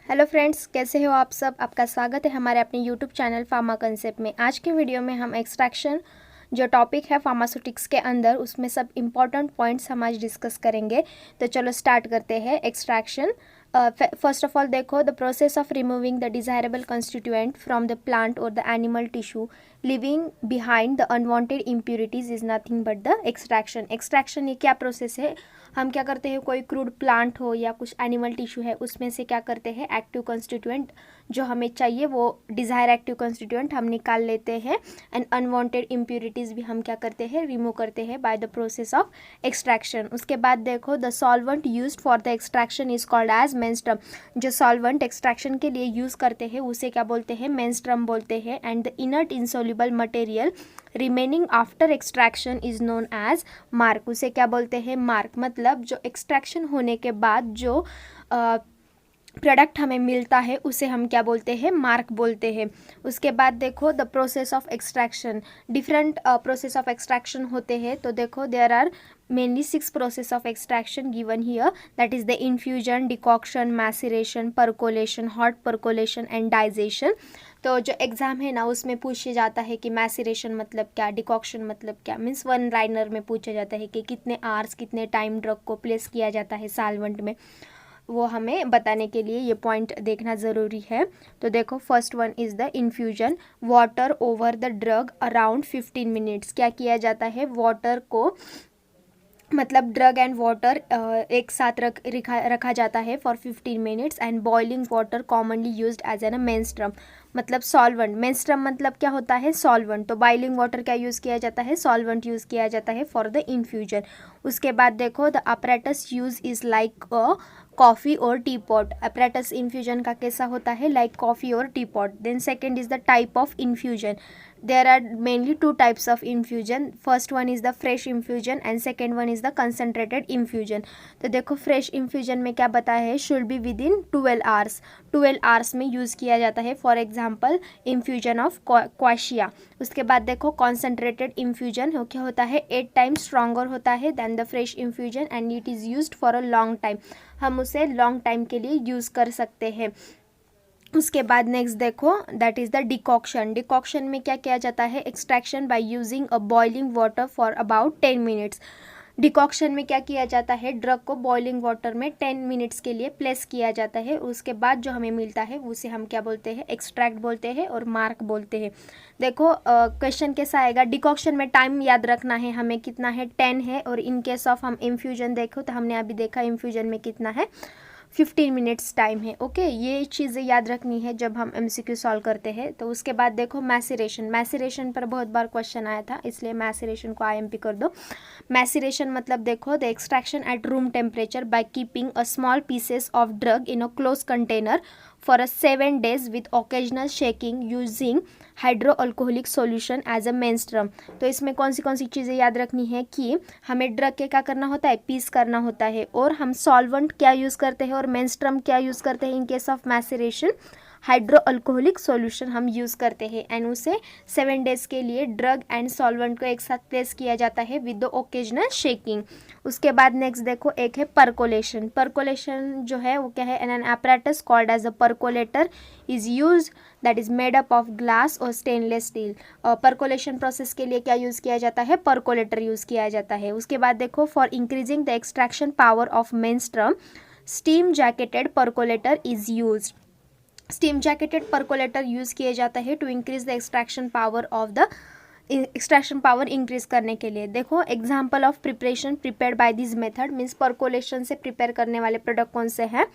Hello friends, कैसे हो आप सब। आपका स्वागत है हमारे अपने यूट्यूब चैनल फार्मा कंसेप्ट में। आज के वीडियो में हम एक्सट्रैक्शन जो टॉपिक है फार्मास्यूटिक्स के अंदर, उसमें सब इम्पॉर्टेंट पॉइंट्स हम आज डिस्कस करेंगे। तो चलो स्टार्ट करते हैं एक्सट्रैक्शन। फर्स्ट ऑफ ऑल देखो, the process of removing the desirable constituent from the plant और the animal tissue living behind the unwanted impurities is nothing but the extraction. Extraction ये क्या प्रोसेस है? हम क्या करते हैं, कोई क्रूड प्लांट हो या कुछ एनिमल टिश्यू है, उसमें से क्या करते हैं, एक्टिव कंस्टिट्यूएंट जो हमें चाहिए वो डिज़ायर एक्टिव कंस्टिट्यूएंट हम निकाल लेते हैं, एंड अनवांटेड इम्प्यूरिटीज़ भी हम क्या करते हैं, रिमूव करते हैं by the process of extraction. उसके बाद देखो, the solvent used for the extraction is called as menstruum. जो सॉल्वेंट एक्सट्रैक्शन के लिए यूज़ करते हैं उसे क्या बोलते हैं, मेंस्ट्रम बोलते हैं। And the inert insoluble material remaining after extraction is known as marc. उसे क्या बोलते हैं, मार्क। मतलब जो एक्सट्रैक्शन होने के बाद जो प्रोडक्ट हमें मिलता है उसे हम क्या बोलते हैं, मार्क बोलते हैं। उसके बाद देखो, the process of extraction, different process of extraction होते हैं। तो देखो, there are mainly 6 process of extraction given here, that is the infusion, decoction, maceration, percolation, hot percolation and digestion। तो जो एग्ज़ाम है ना उसमें पूछे जाता है कि मैसेरेशन मतलब क्या, डिकॉक्शन मतलब क्या, मीन्स वन लाइनर में पूछा जाता है कि कितने आवर्स कितने टाइम ड्रग को प्लेस किया जाता है सॉल्वेंट में, वो हमें बताने के लिए ये पॉइंट देखना ज़रूरी है। तो देखो, first one is the infusion, water over the drug around 15 minutes. क्या किया जाता है, वाटर को मतलब ड्रग एंड वाटर एक साथ रखा जाता है for 15 minutes, and boiling water commonly used as an menstruum. मतलब सॉल्वेंट, मेंस्ट्रम मतलब क्या होता है, सॉल्वेंट। तो बॉइलिंग वाटर क्या यूज़ किया जाता है, सॉल्वेंट यूज़ किया जाता है फॉर द इन्फ्यूजन। उसके बाद देखो, the apparatus use is like coffee और टी पॉट। अपरेटस इन्फ्यूजन का कैसा होता है, लाइक कॉफ़ी और tea pot. Then second is the type of infusion. There are mainly two types of infusion. First one is the fresh infusion and second one is the concentrated infusion. तो देखो, fresh infusion में क्या बताया है, should be within 12 hours। 12 hours में use किया जाता है, for example infusion of quassia। उसके बाद देखो, concentrated infusion क्या होता है, 8 times stronger होता है than the fresh infusion and it is used for a long time। हम उसे long time के लिए यूज़ कर सकते हैं। उसके बाद नेक्स्ट देखो, that is the decoction. Decoction में क्या किया जाता है, extraction by using a boiling water for about 10 minutes. Decoction में क्या किया जाता है, ड्रग को बॉइलिंग वाटर में 10 मिनट्स के लिए प्लेस किया जाता है। उसके बाद जो हमें मिलता है उसे हम क्या बोलते हैं, एक्सट्रैक्ट बोलते हैं और मार्क बोलते हैं। देखो, क्वेश्चन कैसा आएगा, डिकॉक्शन में टाइम याद रखना है हमें, कितना है, 10 है। और इन केस ऑफ हम इन्फ्यूजन देखो तो हमने अभी देखा इन्फ्यूजन में कितना है, 15 मिनट्स टाइम है। ओके, ये चीज़ें याद रखनी है जब हम MCQ सॉल्व करते हैं। तो उसके बाद देखो, मैसेरेशन। मैसेरेशन पर बहुत बार क्वेश्चन आया था, इसलिए मैसेरेशन को IMP कर दो। मैसेरेशन मतलब देखो, the extraction at room temperature by keeping a small pieces of drug in a close container for a 7 days with occasional shaking using hydro alcoholic solution as a menstruum. तो इसमें कौन सी चीज़ें याद रखनी है कि हमें ड्रग के क्या करना होता है, पीस करना होता है, और हम सॉल्वेंट क्या यूज़ करते हैं और मेंस्ट्रम क्या यूज़ करते हैं। इन case of maceration hydro alcoholic solution हम यूज़ करते हैं, एंड उसे 7 days के लिए ड्रग एंड सॉल्वेंट को एक साथ प्लेस किया जाता है विद द ओकेजनल शेकिंग। उसके बाद नेक्स्ट देखो, एक है परकोलेशन। परकोलेशन जो है वो क्या है, an apparatus called as a percolator is use that is made up of glass और स्टेनलेस स्टील। परकोलेशन प्रोसेस के लिए क्या यूज़ किया जाता है, परकोलेटर यूज़ किया जाता है। उसके बाद देखो, for increasing the extraction power of menstruum steam jacketed percolator is use. Steam jacketed percolator use किए जाता है to increase the extraction power of the extraction power increase करने के लिए। देखो, example of preparation prepared by this method, means percolation से prepare करने वाले प्रोडक्ट कौन से हैं,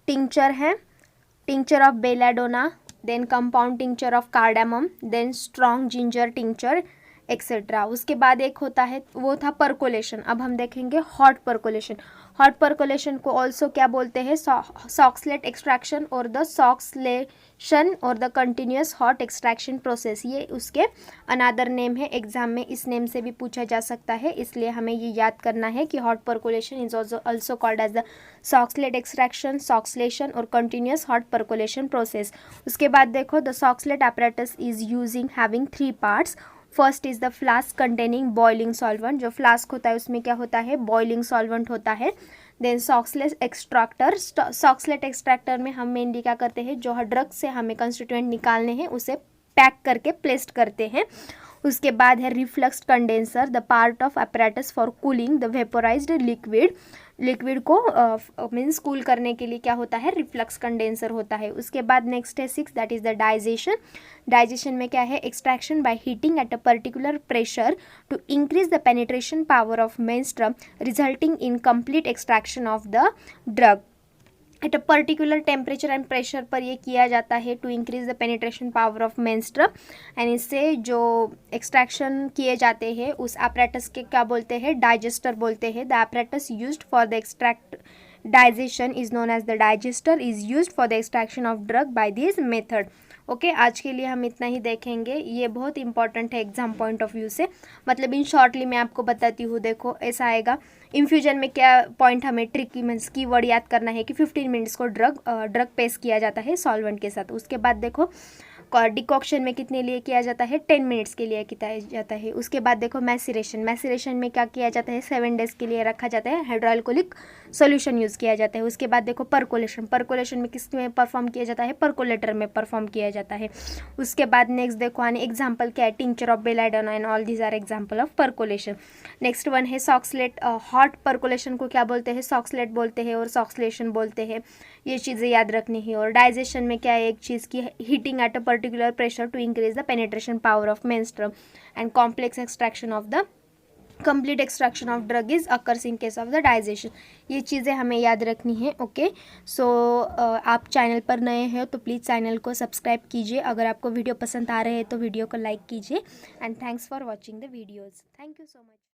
टिंचर है, tincture of belladonna, then compound tincture of cardamom, then strong ginger tincture etcetera. उसके बाद एक होता है, वो था परकोलेशन। अब हम देखेंगे हॉट परकोलेशन। हॉट परकोलेशन को ऑल्सो क्या बोलते हैं, सॉक्सलेट एक्सट्रैक्शन और द सॉक्सलेशन और the continuous hot extraction process, ये उसके अनादर नेम है। एग्जाम में इस नेम से भी पूछा जा सकता है, इसलिए हमें ये याद करना है कि hot percolation is also called as the soxhlet extraction, soxhlation और कंटिन्यूस हॉट परकोलेशन प्रोसेस। उसके बाद देखो, the soxhlet apparatus is using having 3 parts। First is the flask containing boiling solvent. जो फ्लास्क होता है उसमें क्या होता है, बॉइलिंग सॉल्वेंट होता है। Then Soxhlet extractor, Soxhlet extractor में हम मेनली क्या करते हैं, जो ड्रग से हमें कंस्टिट्यूएंट निकालने हैं उसे पैक करके प्लेस्ड करते हैं। उसके बाद है reflux condenser, the part of apparatus for cooling the vaporised liquid, liquid को मीन्स कूल करने के लिए क्या होता है, रिफ्लक्स कंडेंसर होता है। उसके बाद नेक्स्ट है 6, that is the digestion. Digestion में क्या है, extraction by heating at a particular pressure to increase the penetration power of menstruum resulting in complete extraction of the drug. At a particular temperature and pressure पर ये किया जाता है to increase the penetration power of menstruum, and इससे जो extraction किए जाते हैं उस apparatus के क्या बोलते हैं, डाइजेस्टर बोलते हैं। The apparatus used for the extract digestion is known as the digester, is used for the extraction of drug by this method. Okay, आज के लिए हम इतना ही देखेंगे, ये बहुत इंपॉर्टेंट है एग्जाम पॉइंट ऑफ व्यू से। मतलब इन शॉर्टली मैं आपको बताती हूँ, देखो ऐसा आएगा, इन्फ्यूजन में क्या पॉइंट हमें ट्रिकी मीन्स की वर्ड याद करना है कि 15 मिनट्स को ड्रग पेस्ट किया जाता है सॉल्वेंट के साथ। उसके बाद देखो डिकॉक्शन में कितने लिए किया जाता है, 10 मिनट्स के लिए किया जाता है। उसके बाद देखो मैसिरेशन, मैसिरेशन में क्या किया जाता है, 7 डेज के लिए रखा जाता है, हाइड्रोअल्कोहलिक सॉल्यूशन यूज़ किया जाता है। उसके बाद देखो परकोलेशन, परकोलेशन में किस में परफॉर्म किया जाता है, परकोलेटर में परफॉर्म किया जाता है। उसके बाद नेक्स्ट देखो आने एग्जाम्पल क्या है, tincture of belladonna and all these are example of percolation. Next one है सॉक्सलेट, हॉट परकोलेशन को क्या बोलते हैं, सॉक्सलेट बोलते हैं और सॉक्सलेशन बोलते हैं, ये चीज़ें याद रखनी है। और डाइजेशन में क्या है, एक चीज़ की heating at a particular pressure to increase the penetration power of menstruum, and complex extraction of the complete extraction of drug is occurs in case of the digestion. ये चीज़ें हमें याद रखनी है। ओके, सो आप चैनल पर नए हैं तो प्लीज़ चैनल को सब्सक्राइब कीजिए। अगर आपको वीडियो पसंद आ रहे हैं तो वीडियो को लाइक कीजिए, and thanks for watching the videos. Thank you so much.